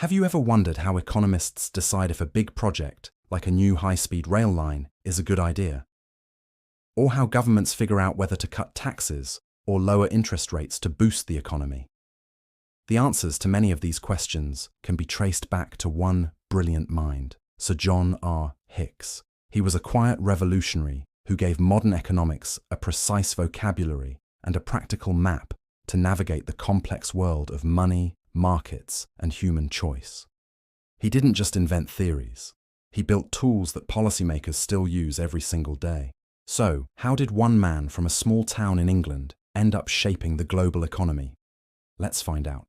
Have you ever wondered how economists decide if a big project, like a new high-speed rail line, is a good idea? Or how governments figure out whether to cut taxes or lower interest rates to boost the economy? The answers to many of these questions can be traced back to one brilliant mind, Sir John R. Hicks. He was a quiet revolutionary who gave modern economics a precise vocabulary and a practical map to navigate the complex world of money, markets, and human choice. He didn't just invent theories. He built tools that policymakers still use every single day. So, how did one man from a small town in England end up shaping the global economy? Let's find out.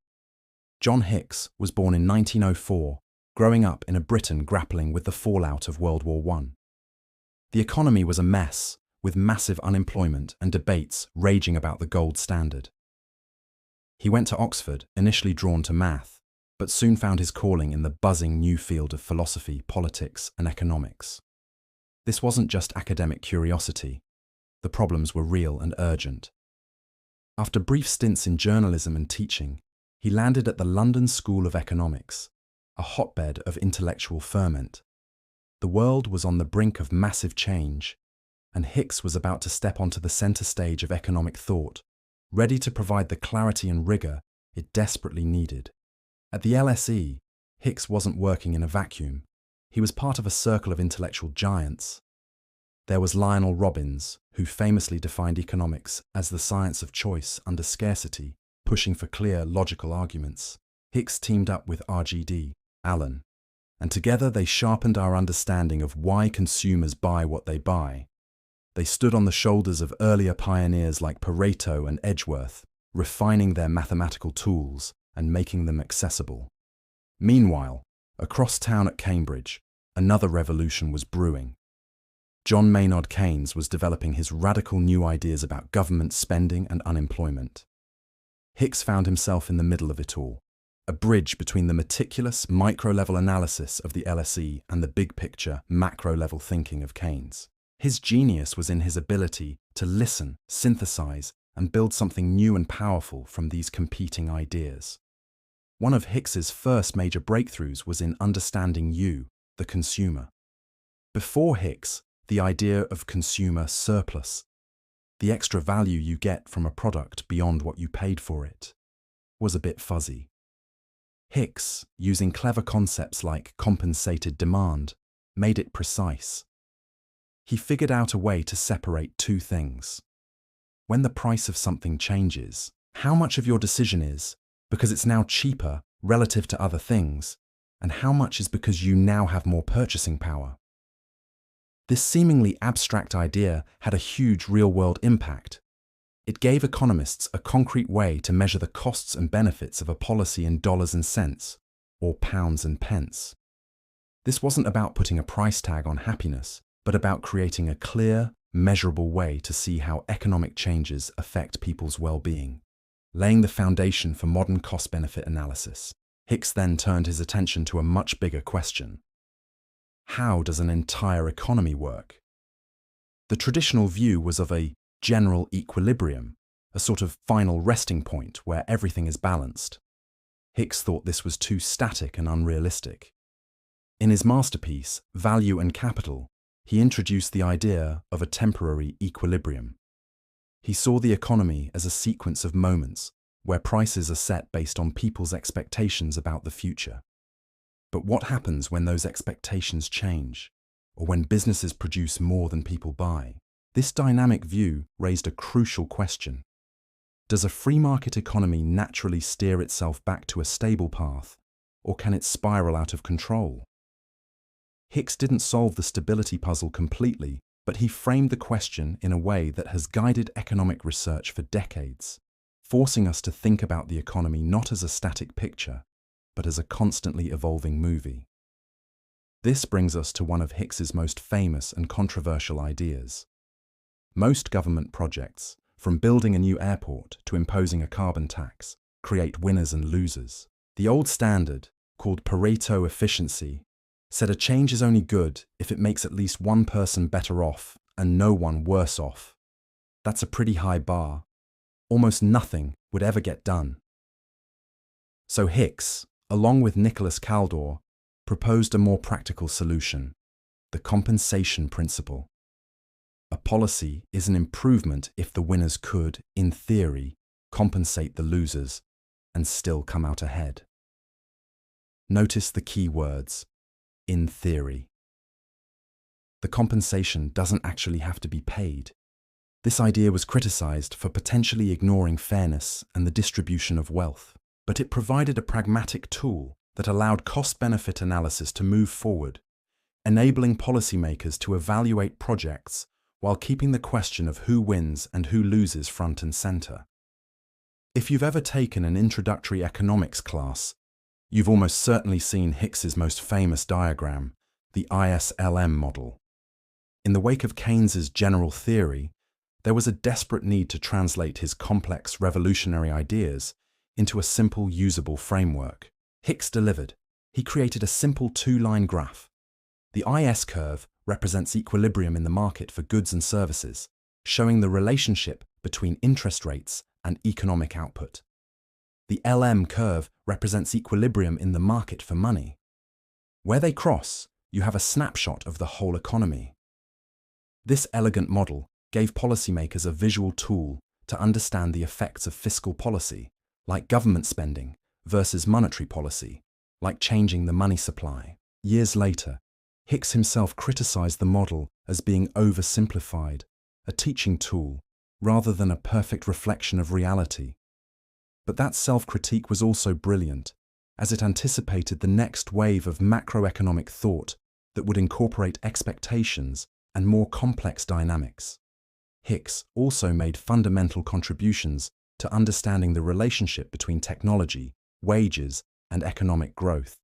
John Hicks was born in 1904, growing up in a Britain grappling with the fallout of World War I. The economy was a mess, with massive unemployment and debates raging about the gold standard. He went to Oxford, initially drawn to math, but soon found his calling in the buzzing new field of philosophy, politics, and economics. This wasn't just academic curiosity. The problems were real and urgent. After brief stints in journalism and teaching, he landed at the London School of Economics, a hotbed of intellectual ferment. The world was on the brink of massive change, and Hicks was about to step onto the center stage of economic thought, ready to provide the clarity and rigor it desperately needed. At the LSE, Hicks wasn't working in a vacuum. He was part of a circle of intellectual giants. There was Lionel Robbins, who famously defined economics as the science of choice under scarcity, pushing for clear, logical arguments. Hicks teamed up with RGD, Allen, and together they sharpened our understanding of why consumers buy what they buy. They stood on the shoulders of earlier pioneers like Pareto and Edgeworth, refining their mathematical tools and making them accessible. Meanwhile, across town at Cambridge, another revolution was brewing. John Maynard Keynes was developing his radical new ideas about government spending and unemployment. Hicks found himself in the middle of it all, a bridge between the meticulous micro-level analysis of the LSE and the big-picture, macro-level thinking of Keynes. His genius was in his ability to listen, synthesize, and build something new and powerful from these competing ideas. One of Hicks's first major breakthroughs was in understanding you, the consumer. Before Hicks, the idea of consumer surplus, the extra value you get from a product beyond what you paid for it, was a bit fuzzy. Hicks, using clever concepts like compensated demand, made it precise. He figured out a way to separate two things. When the price of something changes, how much of your decision is because it's now cheaper relative to other things, and how much is because you now have more purchasing power. This seemingly abstract idea had a huge real-world impact. It gave economists a concrete way to measure the costs and benefits of a policy in dollars and cents, or pounds and pence. This wasn't about putting a price tag on happiness, but about creating a clear, measurable way to see how economic changes affect people's well-being. Laying the foundation for modern cost-benefit analysis, Hicks then turned his attention to a much bigger question. How does an entire economy work? The traditional view was of a general equilibrium, a sort of final resting point where everything is balanced. Hicks thought this was too static and unrealistic. In his masterpiece, Value and Capital, he introduced the idea of a temporary equilibrium. He saw the economy as a sequence of moments where prices are set based on people's expectations about the future. But what happens when those expectations change, or when businesses produce more than people buy? This dynamic view raised a crucial question. Does a free market economy naturally steer itself back to a stable path, or can it spiral out of control? Hicks didn't solve the stability puzzle completely, but he framed the question in a way that has guided economic research for decades, forcing us to think about the economy not as a static picture, but as a constantly evolving movie. This brings us to one of Hicks's most famous and controversial ideas. Most government projects, from building a new airport to imposing a carbon tax, create winners and losers. The old standard, called Pareto efficiency, said a change is only good if it makes at least one person better off and no one worse off. That's a pretty high bar. Almost nothing would ever get done. So Hicks, along with Nicholas Kaldor, proposed a more practical solution: the compensation principle. A policy is an improvement if the winners could, in theory, compensate the losers and still come out ahead. Notice the key words: in theory. The compensation doesn't actually have to be paid. This idea was criticized for potentially ignoring fairness and the distribution of wealth, but it provided a pragmatic tool that allowed cost-benefit analysis to move forward, enabling policymakers to evaluate projects while keeping the question of who wins and who loses front and center. If you've ever taken an introductory economics class, you've almost certainly seen Hicks's most famous diagram, the ISLM model. In the wake of Keynes's general theory, there was a desperate need to translate his complex revolutionary ideas into a simple, usable framework. Hicks delivered. He created a simple two-line graph. The IS curve represents equilibrium in the market for goods and services, showing the relationship between interest rates and economic output. The LM curve represents equilibrium in the market for money. Where they cross, you have a snapshot of the whole economy. This elegant model gave policymakers a visual tool to understand the effects of fiscal policy, like government spending, versus monetary policy, like changing the money supply. Years later, Hicks himself criticized the model as being oversimplified, a teaching tool, rather than a perfect reflection of reality. But that self-critique was also brilliant, as it anticipated the next wave of macroeconomic thought that would incorporate expectations and more complex dynamics. Hicks also made fundamental contributions to understanding the relationship between technology, wages, and economic growth.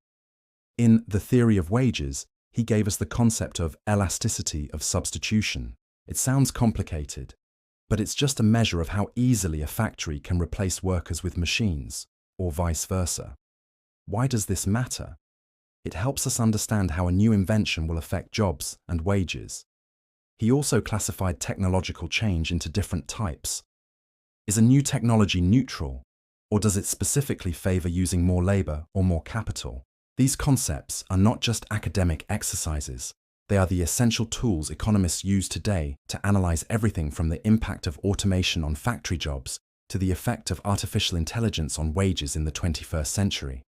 In The Theory of Wages, he gave us the concept of elasticity of substitution. It sounds complicated, but it's just a measure of how easily a factory can replace workers with machines, or vice versa. Why does this matter? It helps us understand how a new invention will affect jobs and wages. He also classified technological change into different types. Is a new technology neutral, or does it specifically favor using more labor or more capital? These concepts are not just academic exercises. They are the essential tools economists use today to analyze everything from the impact of automation on factory jobs to the effect of artificial intelligence on wages in the 21st century.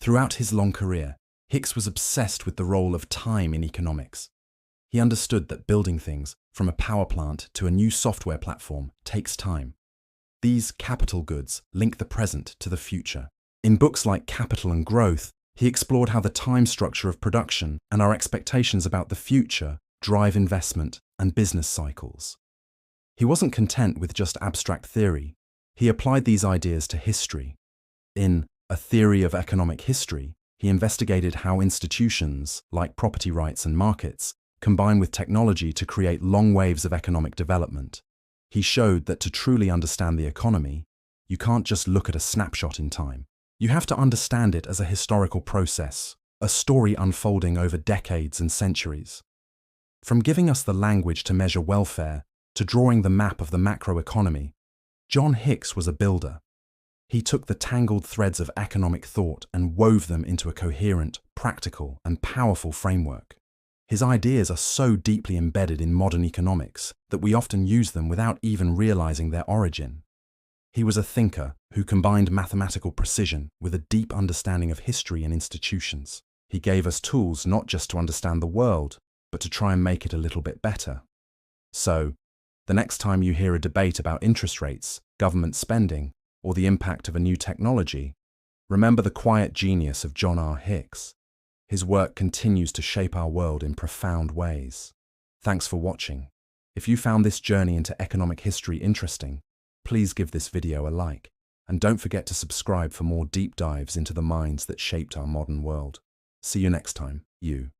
Throughout his long career, Hicks was obsessed with the role of time in economics. He understood that building things, from a power plant to a new software platform, takes time. These capital goods link the present to the future. In books like Capital and Growth, he explored how the time structure of production and our expectations about the future drive investment and business cycles. He wasn't content with just abstract theory. He applied these ideas to history. In A Theory of Economic History, he investigated how institutions, like property rights and markets, combine with technology to create long waves of economic development. He showed that to truly understand the economy, you can't just look at a snapshot in time. You have to understand it as a historical process, a story unfolding over decades and centuries. From giving us the language to measure welfare to drawing the map of the macroeconomy, John Hicks was a builder. He took the tangled threads of economic thought and wove them into a coherent, practical, and powerful framework. His ideas are so deeply embedded in modern economics that we often use them without even realizing their origin. He was a thinker who combined mathematical precision with a deep understanding of history and institutions. He gave us tools not just to understand the world, but to try and make it a little bit better. So, the next time you hear a debate about interest rates, government spending, or the impact of a new technology, remember the quiet genius of John R. Hicks. His work continues to shape our world in profound ways. Thanks for watching. If you found this journey into economic history interesting, please give this video a like, and don't forget to subscribe for more deep dives into the minds that shaped our modern world. See you next time, you.